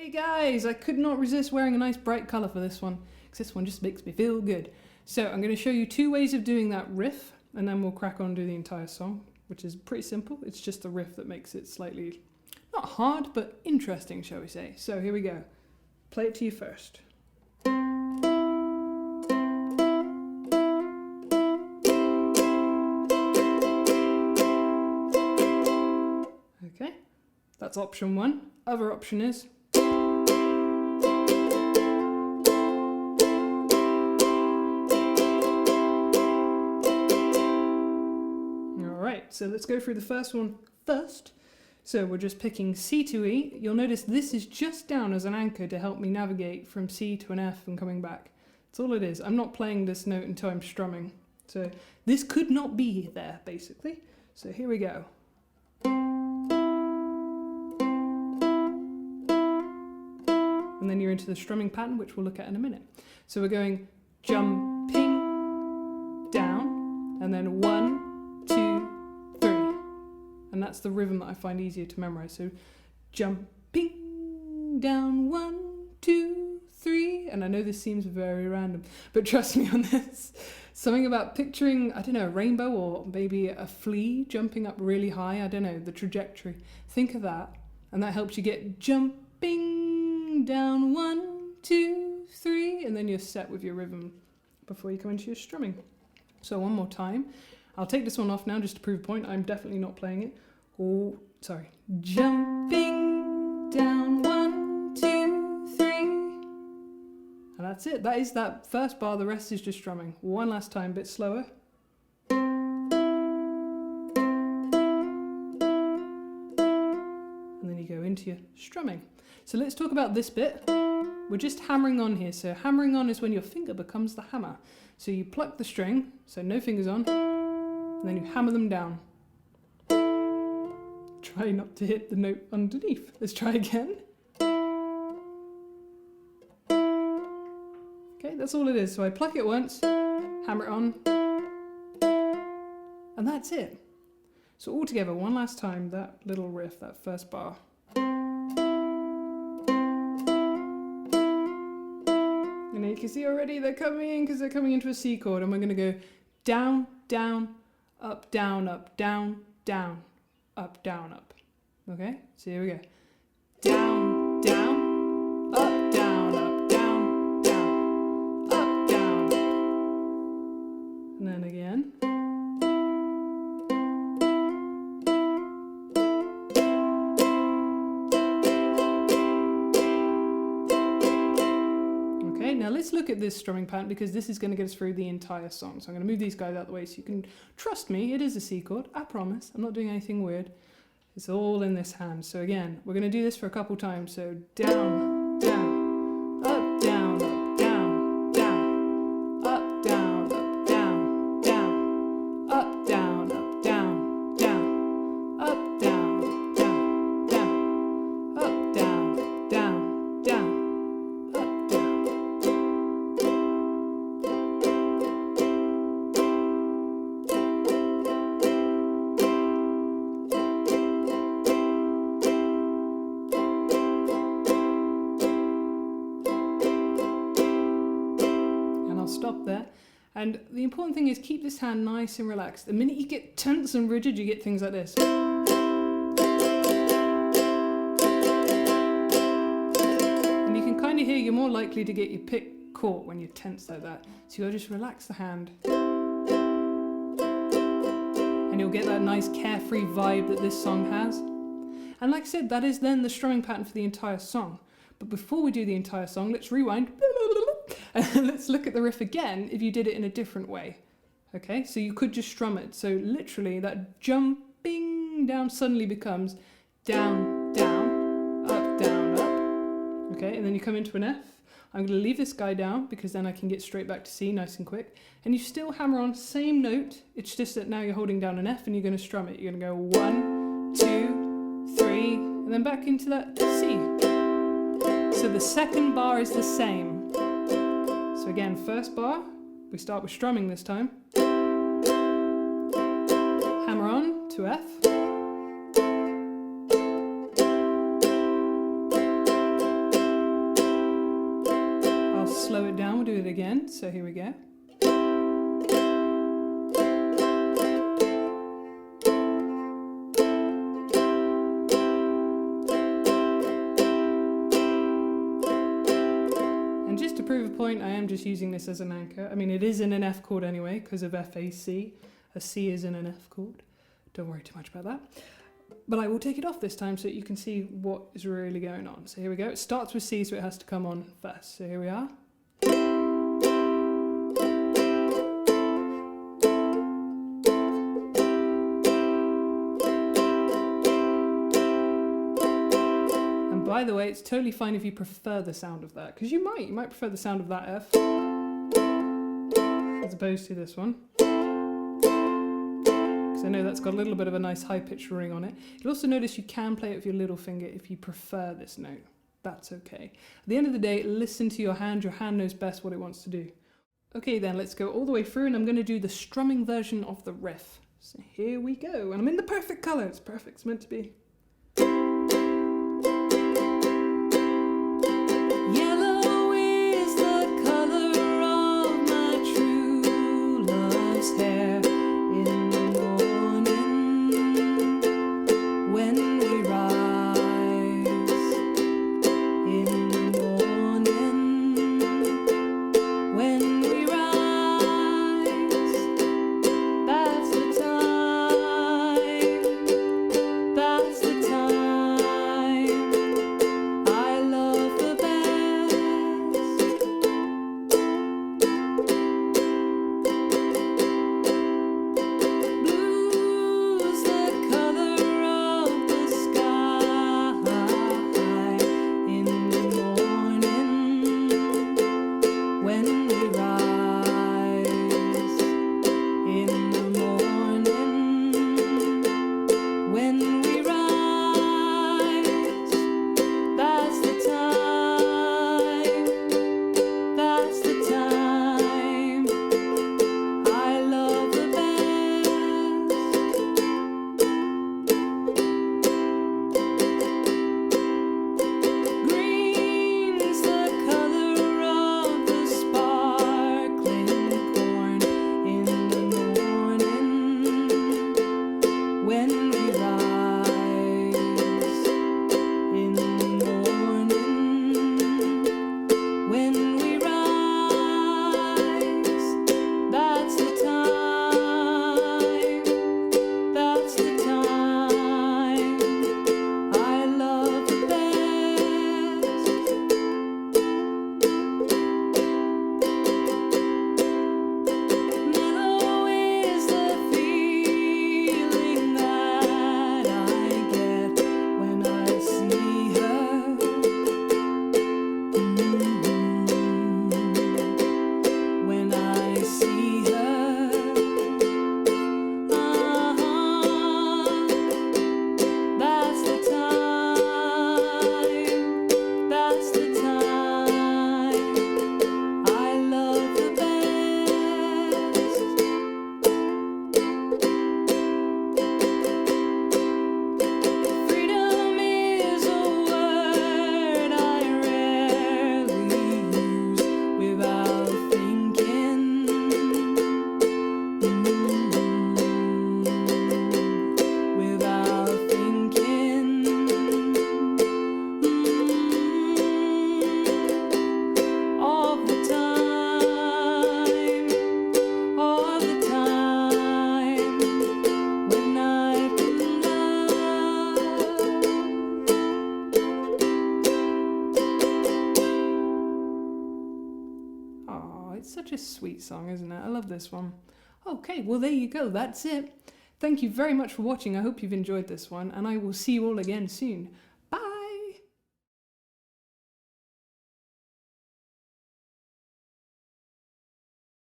Hey guys, I could not resist wearing a nice bright colour for this one, because this one just makes me feel good. So I'm going to show you 2 ways of doing that riff, and then we'll crack on and do the entire song, which is pretty simple. It's just the riff that makes it slightly, not hard, but interesting, shall we say. So here we go. Play it to you first. Okay, that's option 1. Other option is so let's go through the first one first. So we're just picking C to E. You'll notice this is just down as an anchor to help me navigate from C to an F and coming back. That's all it is. I'm not playing this note until I'm strumming. So this could not be there, basically. So here we go. And then you're into the strumming pattern, which we'll look at in a minute. So we're going jumping down, and then 1, 2, 3. And that's the rhythm that I find easier to memorize. So jumping down, 1, 2, 3. And I know this seems very random, but trust me on this. Something about picturing, I don't know, a rainbow or maybe a flea jumping up really high. I don't know, the trajectory. Think of that, and that helps you get jumping down, 1, 2, 3, and then you're set with your rhythm before you come into your strumming. So one more time. I'll take this one off now just to prove a point. I'm definitely not playing it. Oh, sorry. Jumping down, 1, 2, 3. And that's it. That is that first bar. The rest is just strumming. One last time, a bit slower. And then you go into your strumming. So let's talk about this bit. We're just hammering on here. So hammering on is when your finger becomes the hammer. So you pluck the string, so no fingers on, and then you hammer them down. Try not to hit the note underneath. Let's try again. Okay, that's all it is. So I pluck it once, hammer it on, and that's it. So all together, one last time, that little riff, that first bar. And you can see already they're coming in because they're coming into a C chord, and we're going to go down, down, up, down, up, down, down, up, down, up. Okay, so here we go. Down, down, up, down, up, down, down, up, down. And then again. Okay, now let's look at this strumming pattern because this is going to get us through the entire song. So I'm going to move these guys out of the way so you can trust me. It is a C chord, I promise. I'm not doing anything weird. It's all in this hand. So again, we're going to do this for a couple times. So down, down, up, down, up, down, down, up, down, up, down, down, up, down, up, down, down, up, down, down, down, up, down, down, down, up, down. Stop there. And the important thing is keep this hand nice and relaxed. The minute you get tense and rigid, you get things like this. And you can kind of hear you're more likely to get your pick caught when you're tense like that. So you'll just relax the hand. And you'll get that nice carefree vibe that this song has. And like I said, that is then the strumming pattern for the entire song. But before we do the entire song, let's rewind. And let's look at the riff again if you did it in a different way. Okay, so you could just strum it. So literally that jumping down suddenly becomes down, down, up, down, up. Okay, and then you come into an F. I'm going to leave this guy down because then I can get straight back to C nice and quick. And you still hammer on same note. It's just that now you're holding down an F and you're going to strum it. You're going to go 1, 2, 3, and then back into that C. So the second bar is the same. So again, first bar, we start with strumming this time. Hammer on to F. we'll do it again. So here we go. And just to prove a point, I am just using this as an anchor. I mean, it is in an F chord anyway, because of FAC. A C is in an F chord. Don't worry too much about that. But I will take it off this time so that you can see what is really going on. So here we go. It starts with C, so it has to come on first. So here we are. And by the way, it's totally fine if you prefer the sound of that, because you might prefer the sound of that F as opposed to this one. I know that's got a little bit of a nice high-pitched ring on it. You'll also notice you can play it with your little finger if you prefer this note. That's okay. At the end of the day, listen to your hand. Your hand knows best what it wants to do. Okay then, let's go all the way through and I'm going to do the strumming version of the riff. So here we go. And I'm in the perfect colour. It's perfect. It's meant to be. Yellow is the colour of my true love's hair. Such a sweet song, isn't it? I love this one. Okay, well there you go, that's it. Thank you very much for watching. I hope you've enjoyed this one, and I will see you all again soon.